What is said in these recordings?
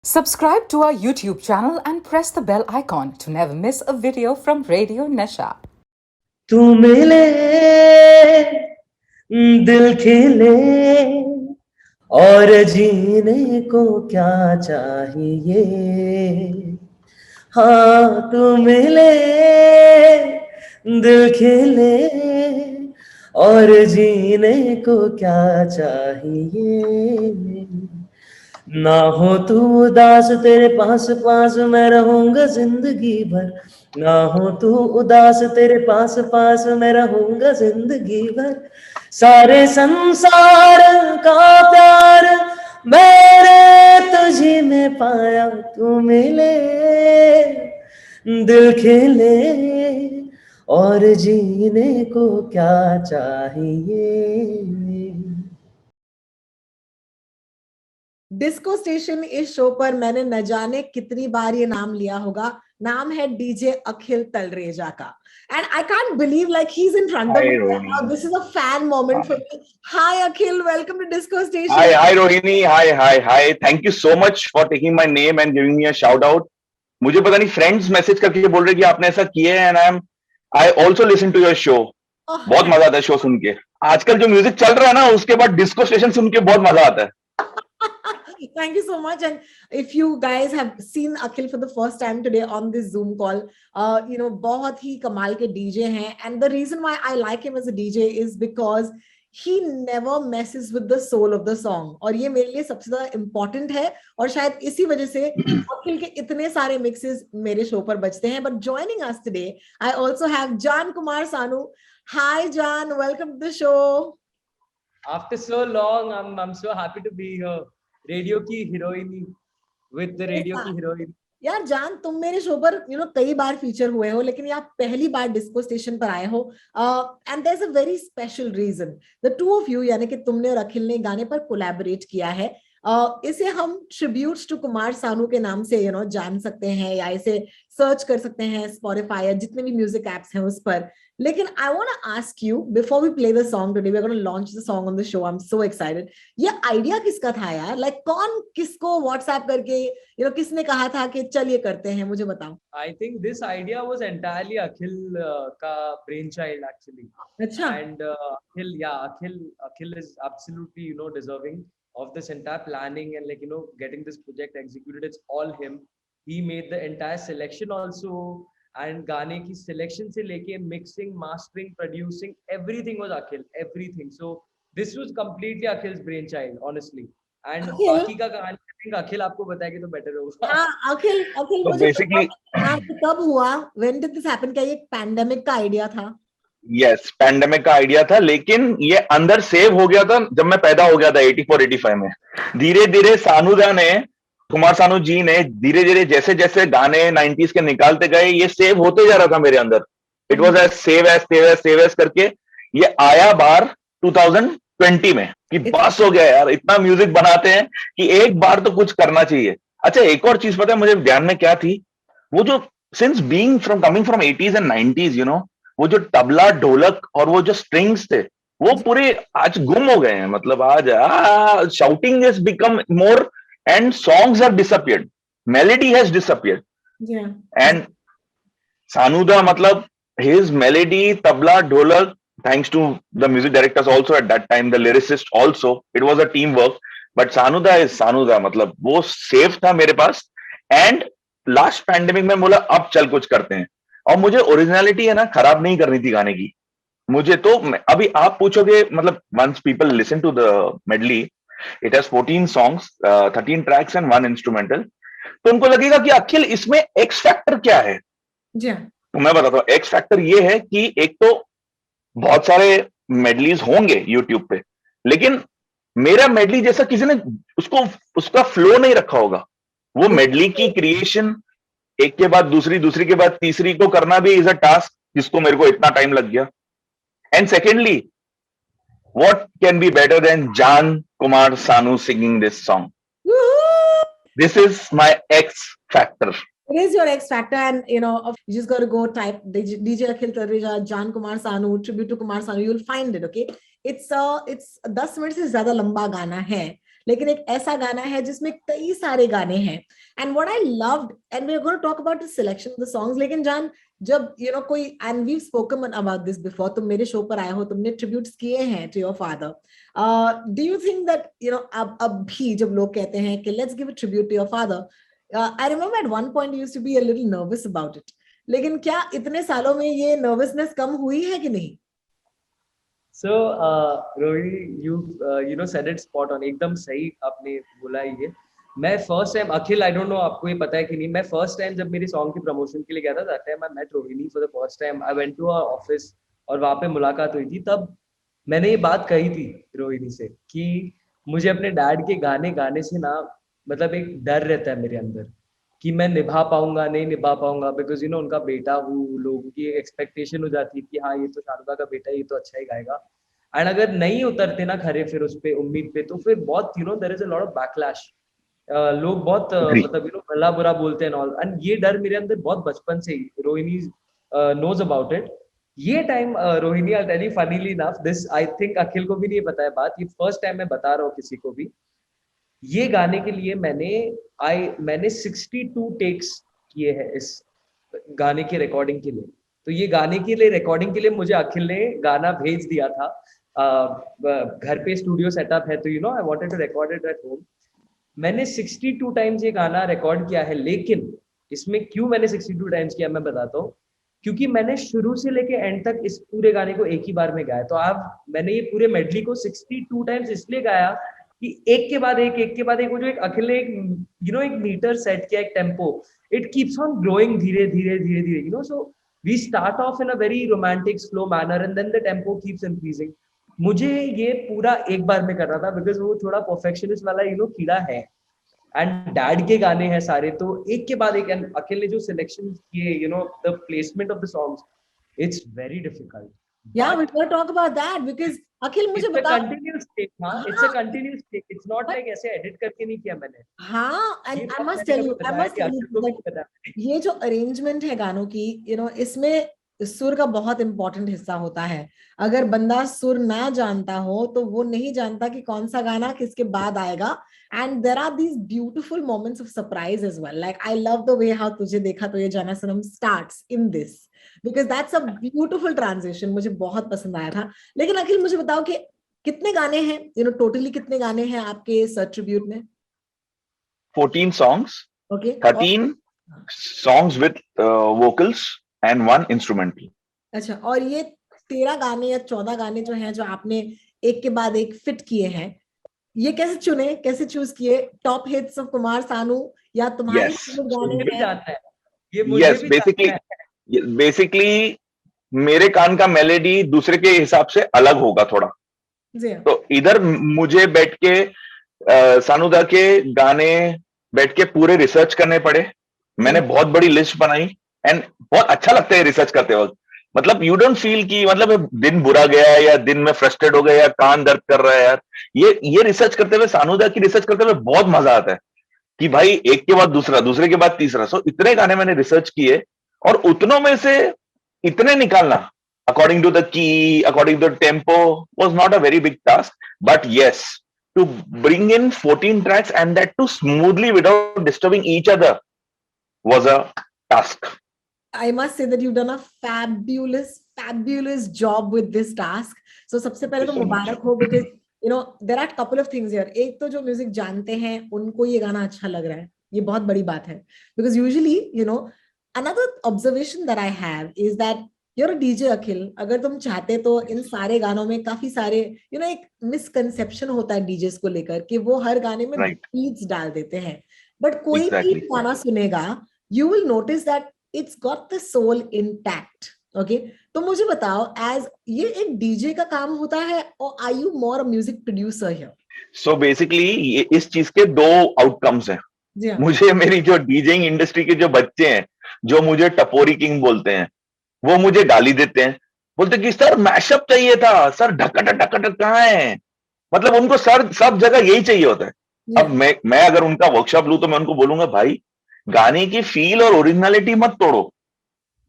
Subscribe to our YouTube channel and press the bell icon to never miss a video from Radio Nasha. तू मिले दिल खिले और जीने को क्या चाहिए। हाँ तू मिले दिल खिले और जीने को क्या चाहिए। ना हो तू उदास तेरे पास पास मैं रहूंगा जिंदगी भर। ना हो तू उदास तेरे पास पास मैं रहूंगा जिंदगी भर। सारे संसार का प्यार मैंने तुझी में पाया। तू मिले दिल खिले और जीने को क्या चाहिए। डिस्को स्टेशन इस शो पर मैंने न जाने कितनी बार ये नाम लिया होगा। नाम है डीजे अखिल तलरेजा का। And I can't believe like he's in front of me right now. This is a fan moment for me. Hi Akhil, welcome to Disco Station. Hi Rohini, hi. Thank you so much for taking my name and giving me a shout out. मुझे पता नहीं friends message करके बोल रहे कि आपने ऐसा किया है and I also listen to your show. बहुत मजा आता है शो सुन के। आजकल जो म्यूजिक चल रहा है ना उसके बाद डिस्को स्टेशन सुन के बहुत मजा आता है। Thank you so much. And if you guys have seen Akhil for the first time today on this Zoom call, बहुत ही कमाल के DJ हैं. And the reason why I like him as a DJ is because he never messes with the soul of the song. और ये मेरे लिए सबसे ज़्यादा important है. और शायद इसी वजह से अखिल के इतने सारे mixes मेरे show पर बजते हैं. But joining us today, I also have Jan Kumar Sanu. Hi Jan, welcome to the show. After so long, I'm so happy to be here. Radio की हीरोइनी विद द रेडियो की heroine. यार जान, तुम मेरे show पर कई बार feature हुए हो, लेकिन आप पहली बार डिस्को स्टेशन पर आए हो। And there is a very special reason. The two of you यानी कि तुमने और अखिल ने गाने पर कोलैबोरेट किया है। इसे हम ट्रिब्यूट्स टू कुमार सानू के नाम से जान सकते हैं, या इसे सर्च कर सकते हैं स्पॉटिफाई या जितने भी म्यूजिक एप्स हैं उस पर। लेकिन I want to ask you before we play the song today, we are gonna launch the song on the show. I am so excited. ये आइडिया किसका था यार? लाइक कौन किसको व्हाट्सएप करके किसने कहा था कि चल ये करते हैं, मुझे बताओ। I think this idea was entirely Akhil का ब्रेन चाइल्ड एक्चुअली। अच्छा। And Akhil is absolutely deserving of this entire planning and getting this project executed. It's all him. He made the entire selection also, and gaane ki selection se leke mixing, mastering, producing, everything was Akhil, everything. So this was completely Akhil's brainchild, honestly. And बाकी का कहानी I think अखिल आपको बताएगी तो better होगा। हाँ अखिल मुझे basically कब हुआ? When did this happen? क्या ये पैंडेमिक का आइडिया था? यस, पैंडेमिक का आइडिया था, लेकिन ये अंदर सेव हो गया था जब मैं पैदा हो गया था 84-85 में। धीरे धीरे सानूदा ने, कुमार सानू जी ने धीरे धीरे जैसे जैसे गाने 90s के निकालते गए, ये सेव होते जा रहा था मेरे अंदर। It was as save as करके ये आया बाहर 2020 में कि बस हो गया यार, इतना म्यूजिक बनाते हैं कि एक बार तो कुछ करना चाहिए। अच्छा, एक और चीज पता है मुझे ध्यान में क्या थी? वो जो since coming from 80s and 90s, वो जो तबला ढोलक और वो जो स्ट्रिंग्स थे वो पूरे आज गुम हो गए हैं। मतलब आज shouting has become more and songs have disappeared, melody has disappeared. And Sanuda, मतलब हिज मेलोडी, तबला, ढोलक, thanks to the music directors also at that time, the lyricist also, it was a team work, but सानूदा is सानूदा, मतलब वो safe था मेरे पास। And last pandemic में बोला अब चल कुछ करते हैं, और मुझे ओरिजिनलिटी है ना खराब नहीं करनी थी गाने की। मुझे तो अभी आप पूछोगे, मतलब once people listen to the medley, it has 14 songs, 13 tracks and 1 instrumental, तो उनको लगेगा कि अखिल इसमें एक्स फैक्टर क्या है। तो मैं बताता हूँ, एक्स फैक्टर ये है कि एक तो बहुत सारे मेडलीज होंगे यूट्यूब पे, लेकिन मेरा मेडली जैसा किसी ने उसका फ्लो नहीं रखा होगा। वो मेडली की क्रिएशन एक के बाद दूसरी, दूसरी के बाद तीसरी को करना भी इज अ टास्क जिसको मेरे को इतना टाइम लग गया। And secondly, what can be better than जान Kumar Sanu singing this song? This is my ex factor. It is your X factor, and you just got to go type DJ Akhil Taleja, Jan Kumar Sanu, tribute to Kumar Sanu. You'll find it. Okay, it's 10 minute से ज्यादा लंबा गाना है, लेकिन एक ऐसा गाना है जिसमें कई सारे गाने हैं. And what I loved, and we are going to talk about the selection of the songs, लेकिन जान, जब कोई, and we spoken about this before, तुम मेरे शो पर आए हो, तुमने ट्रिब्यूट्स किए हैं to your father. Do you think that अब भी जब लोग कहते हैं कि let's give a tribute to your father, I remember at one point you used to be a little nervous about it, लेकिन क्या इतने सालों में ये नर्वसनेस कम हुई है कि नहीं? So, Rohini, you said it spot on. एकदम सही आपने बोला ये. मैं first time, Akhil, I don't know आपको ये पता है कि नहीं, मैं फर्स्ट टाइम जब मेरी सॉन्ग की प्रमोशन के लिए गया था, that time I met Rohini for the first time. I went to our office और वहां पे मुलाकात हुई थी. तब मैंने ये बात कही थी रोहिणी से कि मुझे अपने डैड के गाने गाने से ना, मतलब एक डर रहता है मेरे अंदर कि मैं निभा पाऊंगा नहीं निभा पाऊंगा, बिकॉज उनका बेटा हूँ, लोगों की एक्सपेक्टेशन हो जाती है कि हाँ ये तो शाहरुख का बेटा है, ये तो अच्छा ही गाएगा. एंड अगर नहीं उतरते ना खरे फिर उस पे उम्मीद पे, तो फिर बहुत there is a lot of backlash. लोग बहुत मतलब भला बुरा बोलते हैं ऑल. एंड ये डर मेरे अंदर बहुत बचपन से ही, रोहिणी नोज अबाउट इट. ये time Rohini, I tell you funnily enough, this I think Akhil को भी नहीं पता है बात, ये फर्स्ट टाइम मैं बता रहा हूँ किसी को भी. ये गाने के लिए मैंने 62 टेक्स किए हैं इस गाने के रिकॉर्डिंग के लिए. तो ये गाने के लिए रिकॉर्डिंग के लिए मुझे अखिल ने गाना भेज दिया था. घर पे स्टूडियो सेटअप है, तो I wanted to record it at home. मैंने 62 टाइम्स ये गाना रिकॉर्ड किया है. लेकिन इसमें क्यों मैंने 62 टाइम्स किया मैं बताता हूँ. क्योंकि मैंने शुरू से लेके एंड तक इस पूरे गाने को एक ही बार में गाया. तो मैंने ये पूरे मेडली को 62 टाइम्स इसलिए गाया कि एक के बाद एक वो जो एक अखिल ने एक मीटर सेट किया, एक tempo, it keeps on growing धीरे धीरे. So we start off in a very romantic slow manner and then the tempo keeps increasing. मुझे ये पूरा एक बार में करना था बिकॉज वो थोड़ा परफेक्शनिस्ट वाला कीड़ा है. एंड डैड के गाने हैं सारे, तो एक के बाद एक. एंड अखिल ने जो सिलेक्शन किए, the placement of the songs, it's very difficult. Yeah, we will talk about that because Akhil मुझे बता, बता. Continuous take. हां, it's a continuous take. It's not like ऐसे एडिट करके नहीं किया मैंने. हाँ, and I must tell you that ये जो अरेंजमेंट है गानों की, इसमें सुर का बहुत इंपॉर्टेंट हिस्सा होता है. अगर बंदा सुर ना जानता हो तो वो नहीं जानता कि कौन सा गाना किसके बाद आएगा. And there are these beautiful moments of surprise as well. Like I love the way how तुझे देखा तो ये जाना सनम starts in this because that's a beautiful transition. मुझे बहुत पसंद आया था. लेकिन अखिल मुझे बताओ कि कितने गाने हैं, टोटली कितने गाने हैं आपके इस ट्रिब्यूट में? 14 songs. Okay. 13 songs with vocals and 1 instrumental. अच्छा, और ये 13 गाने या 14 गाने जो हैं, जो आपने एक के बाद एक फिट किए हैं, ये कैसे चुने, कैसे चूज किए? Top hits of Kumar Sanu या तुम्हारे Yes. गाने मुझे भी हैं? जानना है ये, मुझे Yes, भी basically, जानना है. basically मेरे कान का मेलेडी दूसरे के हिसाब से अलग होगा थोड़ा. जी. तो इधर मुझे बैठ के सानुदा के गाने बैठ के पूरे रिसर्च करने पड़े. मैंने बहुत बड़ी लिस्ट बनाई एंड बहुत अच्छा लगता है रिसर्च करते वक्त. मतलब यू डोंट फील कि मतलब दिन बुरा गया या दिन में फ्रस्ट्रेट हो गया या कान दर्द कर रहा है यार. ये रिसर्च करते हुए, सानुदा की रिसर्च करते हुए बहुत मजा आता है कि भाई एक के बाद दूसरा, दूसरे के बाद तीसरा. सो इतने गाने मैंने रिसर्च किए और उतनों में से इतने निकालना according to the key, according to the tempo, was not a very big task. But yes, to bring in 14 tracks and that too smoothly without disturbing each other was a task. I must say that you've done a fabulous job with this task. So सबसे पहले तो मुबारक हो, because there are a couple of things here. एक तो जो music जानते हैं उनको ये गाना अच्छा लग रहा है, ये बहुत बड़ी बात है. Because usually, another observation that I have is that you're a DJ अखिल. अगर तुम चाहते तो इन सारे गानों में काफी सारे एक मिसकंसेप्शन होता है डीजेस को लेकर कि वो हर गाने में बीट्स डाल देते हैं. बट कोई भी गाना सुनेगा, you will notice that it's got the soul intact. Okay, तो मुझे बताओ, as ये एक डीजे का काम होता है और are you more a music producer here? So basically ये इस चीज के 2 आउटकम्स हैं. मुझे मेरी जो डीजेइंग इंडस्ट्री के जो बच्चे हैं, जो मुझे टपोरी किंग बोलते हैं, वो मुझे गाली देते हैं. बोलते कि सर मैशअप चाहिए था, सर ढक कहाँ है. मतलब उनको सर सब जगह यही चाहिए होता है. अब मैं अगर उनका वर्कशॉप लूं तो मैं उनको बोलूंगा भाई गाने की फील और ओरिजिनलिटी मत तोड़ो.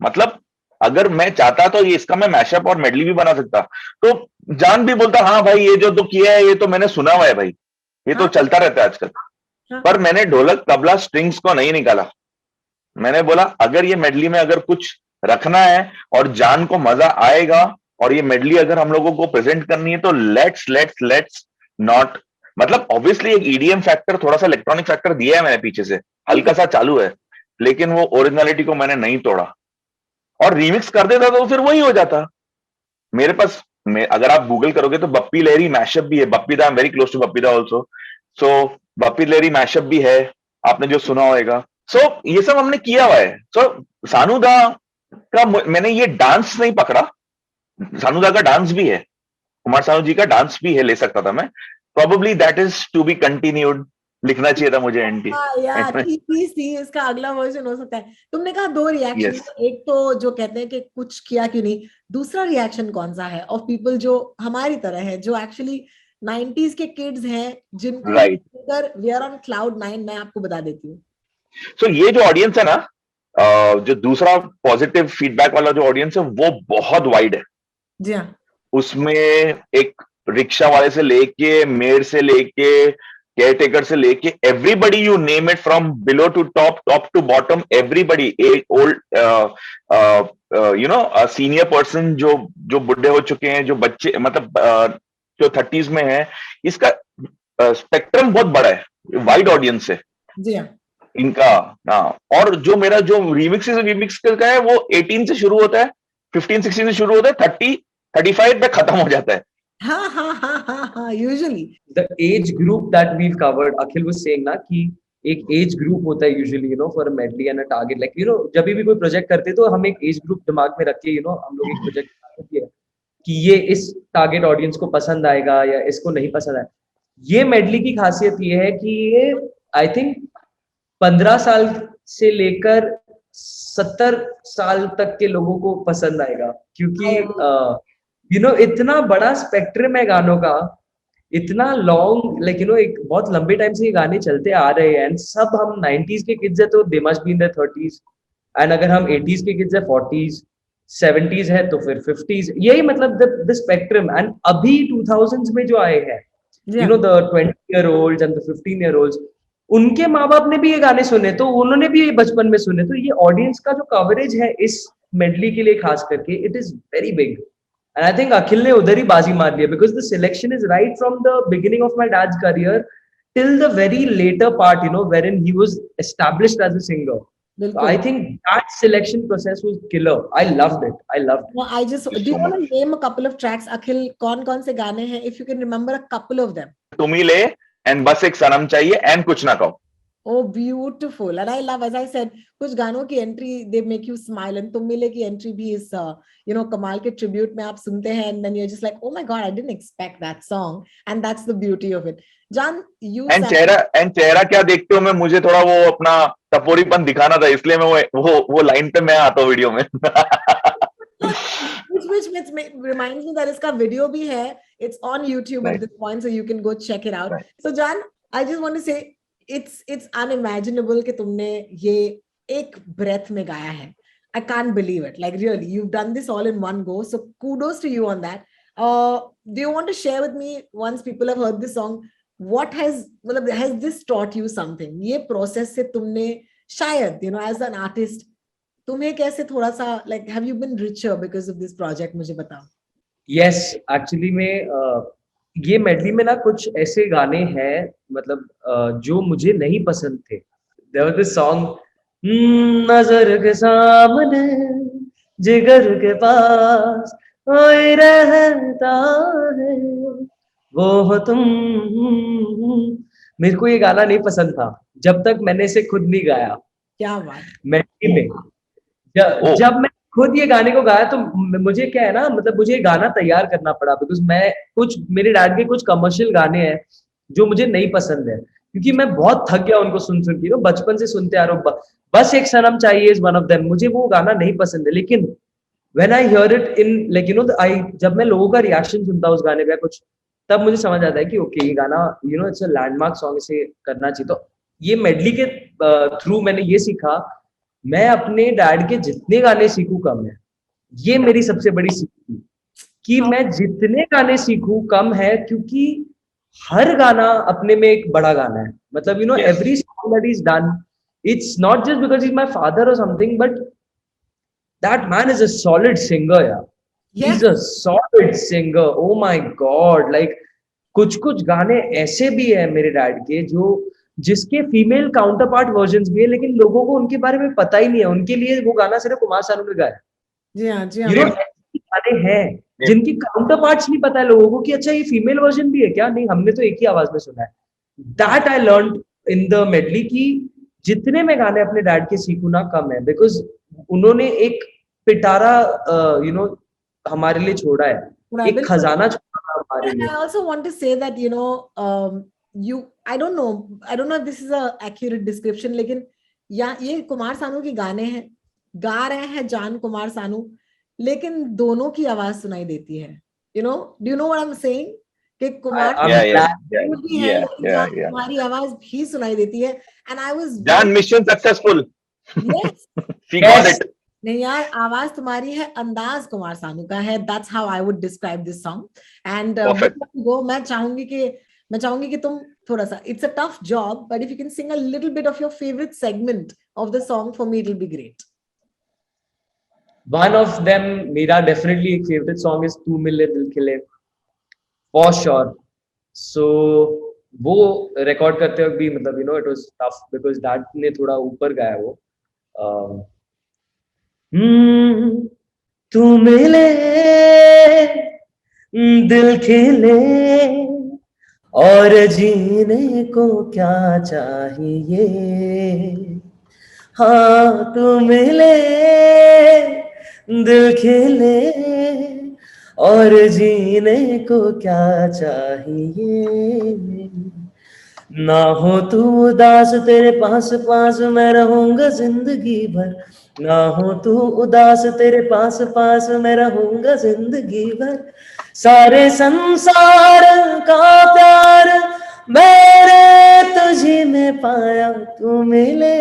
मतलब अगर मैं चाहता तो ये इसका मैं मैशअप और मेडली भी बना सकता. तो जान भी बोलता हाँ भाई ये जो तो किया है ये तो मैंने सुना हुआ है भाई. ये तो हाँ। चलता रहता है आजकल। हाँ। पर मैंने ढोलक तबला स्ट्रिंग्स को नहीं निकाला। मैंने बोला अगर ये मेडली में अगर कुछ रखना है और जान को मजा आएगा और ये मेडली अगर हम लोगों को प्रेजेंट करनी है तो लेट्स नॉट, मतलब ऑब्वियसली एक ईडीएम फैक्टर, थोड़ा सा इलेक्ट्रॉनिक फैक्टर दिया है मैंने पीछे से, हल्का सा चालू है, लेकिन वो ओरिजिनलिटी को मैंने नहीं तोड़ा। और रीमिक्स कर देता तो फिर वही हो जाता। मेरे पास अगर आप गूगल करोगे तो बप्पी लहरी मैशअप भी है, Bappi da, I am very close to Bappi da also, so Bappi Lahiri mashup भी है, आपने जो सुना होगा। सो ये सब हमने किया हुआ है। सो सानू दा का मैंने ये डांस नहीं पकड़ा, सानू दा का डांस भी है, कुमार सानू जी का डांस भी है, ले सकता था मैं, probably that is to be continued, लिखना चाहिए था मुझे एनटी। यार इसका अगला वर्जन हो सकता है। तुमने कहा 2 रिएक्शन, Yes. एक तो जो कहते हैं कि कुछ किया क्यों नहीं, दूसरा रिएक्शन कौन सा है ऑफ पीपल जो हमारी तरह है, जो एक्चुअली 90s के किड्स हैं, जिनको Right. We are on cloud 9। मैं आपको बता देती हूँ। सो ये जो ऑडियंस है ना, जो दूसरा पॉजिटिव फीडबैक वाला जो ऑडियंस है वो बहुत वाइड है। जी हाँ। उसमें एक रिक्शा वाले से लेके, मेयर से लेके, केयर टेकर से लेके, everybody you name it, from below to top, top to bottom, everybody, एक old you know senior person जो बुढ़े हो चुके हैं, जो बच्चे मतलब जो 30s में है, इसका स्पेक्ट्रम बहुत बड़ा है, वाइड ऑडियंस है जी हाँ। इनका। हाँ, और जो मेरा जो रीमिक्स का है वो 18 से शुरू होता है, 15-16 से शुरू होता है, 30-35 पे खत्म हो जाता है। हाँ, usually The age group that we've covered, Akhil was saying ना कि एक एज ग्रुप होता है usually, you know, for a medley and a target, like you know, जब भी कोई प्रोजेक्ट करते हैं तो हम एक एज ग्रुप दिमाग में रख के, यू नो, हम लोग एक प्रोजेक्ट करते हैं कि ये इस टारगेट ऑडियंस को पसंद आएगा या इसको नहीं पसंद आएगा। ये मेडली की खासियत ये है कि ये आई थिंक 15 साल से लेकर 70 साल तक के लोगों को पसंद आएगा, क्योंकि यू नो इतना बड़ा स्पेक्ट्रम है गानों का, इतना लॉन्ग, लाइक यू नो, एक बहुत लंबे टाइम से ये गाने चलते आ रहे हैं, एंड सब हम 90s के किड्स है तो they must be in their 30s, and अगर हम 80s के किड्स है 40s, 70s है तो फिर 50s, यही मतलब द स्पेक्ट्रम। एंड अभी 2000s में जो आए हैं, you know, the 20-year-olds and the 15-year-olds, उनके माँ बाप ने भी ये गाने सुने तो उन्होंने भी ये बचपन में सुने, तो ये ऑडियंस का जो कवरेज है इस मेडली के लिए खास करके, it is very big. And I think Akhil ने उधर ही बाजी मार लिया, because the selection is right from the beginning of my dad's career till the very latter part, you know, wherein he was established as a singer. So I think that selection process was killer. I loved it. No, I just do you want to name a couple of tracks, Akhil? कौन से गाने हैं, if you can remember a couple of them? तुम ही ले, and बस एक सनम चाहिए, and कुछ ना कहो। Oh, beautiful. And I love, as I said, कुछ गानों की entry they make you smile, and तुम मिले की entry भी is you know, कमाल के tribute में आप सुनते हैं, and then you're just like, oh my god, I didn't expect that song, and that's the beauty of it. John, you and चेहरा क्या देखते हो, मैं मुझे थोड़ा वो अपना टपोरीपन दिखाना था, इसलिए मैं वो लाइन पे मैं आता हूँ वीडियो में। which reminds me that इसका video भी है, it's on YouTube at this point, so you can go check it out. So John, I just want to say it's unimaginable कि तुमने ये एक breath में गाया है. I can't believe it. Like really, you've done this all in one go. So kudos to you on that. Do you want to share with me, once people have heard this song, what has this taught you something? ये process से तुमने शायद, you know, as an artist, तुम्हें कैसे थोड़ा सा, like, have you been richer because of this project? मुझे बताओ। Yes, actually में ये मेडली में ना कुछ ऐसे गाने हैं, मतलब जो मुझे नहीं पसंद थे। There was this song, नजर के सामने जिगर के पास कोई रहता है, वो हो तुम। मेरे को ये गाना नहीं पसंद था जब तक मैंने इसे खुद नहीं गाया। क्या बात। मेडली में जब मैं खुद ये गाने को गाया तो मुझे क्या है ना, मतलब मुझे गाना तैयार करना पड़ा, बिकॉज मैं कुछ, मेरे डैड के कुछ कमर्शियल गाने हैं जो मुझे नहीं पसंद है, क्योंकि मैं बहुत थक गया उनको सुन सुन के, बचपन से सुनते आ रहा हूँ। बस एक सनम चाहिए इज वन ऑफ देम, मुझे वो गाना नहीं पसंद है। लेकिन when I hear it in, like you know, जब मैं लोगों का रिएक्शन सुनता हूँ उस गाने पे कुछ, तब मुझे समझ आता है कि ओके ये गाना, you know, it's a landmark song, इसे करना चाहिए। तो ये मेडली के थ्रू मैंने ये सीखा, मैं अपने डैड के जितने गाने सीखूं कम है। ये मेरी सबसे बड़ी सीख थी कि मैं जितने गाने सीखूं कम है, क्योंकि हर गाना अपने में एक बड़ा गाना है. मतलब Yes. every song that he's done, it's not just because he's my father or something, but that man is a solid singer. Yeah, he's a solid singer. Oh my God, like कुछ गाने ऐसे भी है मेरे dad के जो जिसके female counter part version भी है, लेकिन लोगों को उनके बारे में पता ही नहीं है. उनके लिए वो गाना सिर्फ कुमार सानू ने गाया. जी हाँ जी You know, ऐसे गाने हैं जिनकी काउंटर पार्ट्स नहीं पता है लोगों को कि अच्छा ये फीमेल वर्जन भी है क्या. नहीं, हमने तो एक ही आवाज में सुना है. That I learn in the medley कि जितने मैं गाने अपने डैड के सीखूं ना कम है, बिकॉज उन्होंने एक पिटारा हमारे लिए छोड़ा है, एक खजाना छोड़ा है हमारे लिए. I also want to say that I don't know if this is a accurate description, लेकिन ये कुमार सानू के गाने हैं, गा रहे हैं जान कुमार सानू, लेकिन दोनों की आवाज सुनाई देती है. Do you know what I'm saying? कि कुमार तुम्हारी आवाज भी सुनाई देती है. And I was Jan mission successful. Yes. She got it. नहीं यार, आवाज तुम्हारी है, अंदाज कुमार सानू का है. That's how I would describe this song. And मैं चाहूंगी कि तुम थोड़ा सा, it's a tough job, but if you can sing a little bit of your favorite segment of the song, for me it'll be great. One of them, मेरा definitely एक favorite song is तू मिले दिल खिले, for sure. So वो record करते वक्त भी मतलब it was tough because dad ने थोड़ा ऊपर गाया वो. तू मिले दिल खिले और जीने को क्या चाहिए. हाँ तू मिले दिल खिले और जीने को क्या चाहिए. ना हो तू उदास तेरे पास पास मैं रहूंगा जिंदगी भर. ना हो तू उदास तेरे पास पास मैं रहूंगा जिंदगी भर. सारे संसार का प्यार मैंने तुझी में पाया. तू मिले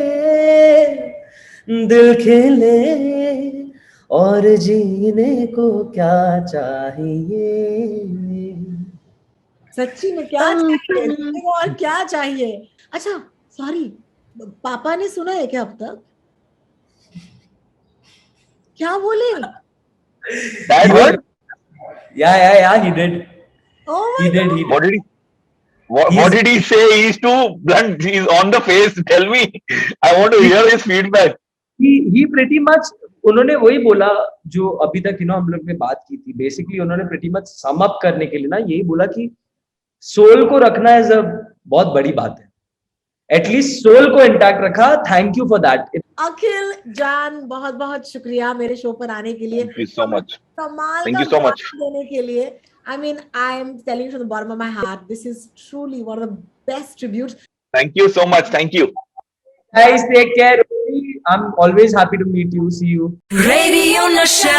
दिल खिले और जीने को क्या चाहिए. सच्ची में क्या चाहिए और क्या चाहिए. अच्छा सॉरी, पापा ने सुना है क्या अब तक? क्या बोले? Dad, what? Yeah, he did. Oh my He did. God. What did he say? He's too blunt. He's on the face. Tell me. I want to hear his feedback. He pretty much, उन्होंने वही बोला जो अभी तक हम लोग ने बात की थी. बेसिकली उन्होंने pretty much sum up करने के लिए ना यही बोला कि सोल को रखना इज अ बहुत बड़ी बात है. एटलीस्ट सोल को इंटैक्ट रखा. Thank you for that. Akhil जान, बहुत बहुत शुक्रिया मेरे शो पर आने के लिए. Thank you so much. कमाल Thank का you so much. देने के लिए. I mean, I am telling you from the bottom of my heart, this is truly one of the best tributes. Thank you so much. Thank you. Guys, take care. I'm always happy to meet you. See you. Radio Nasha.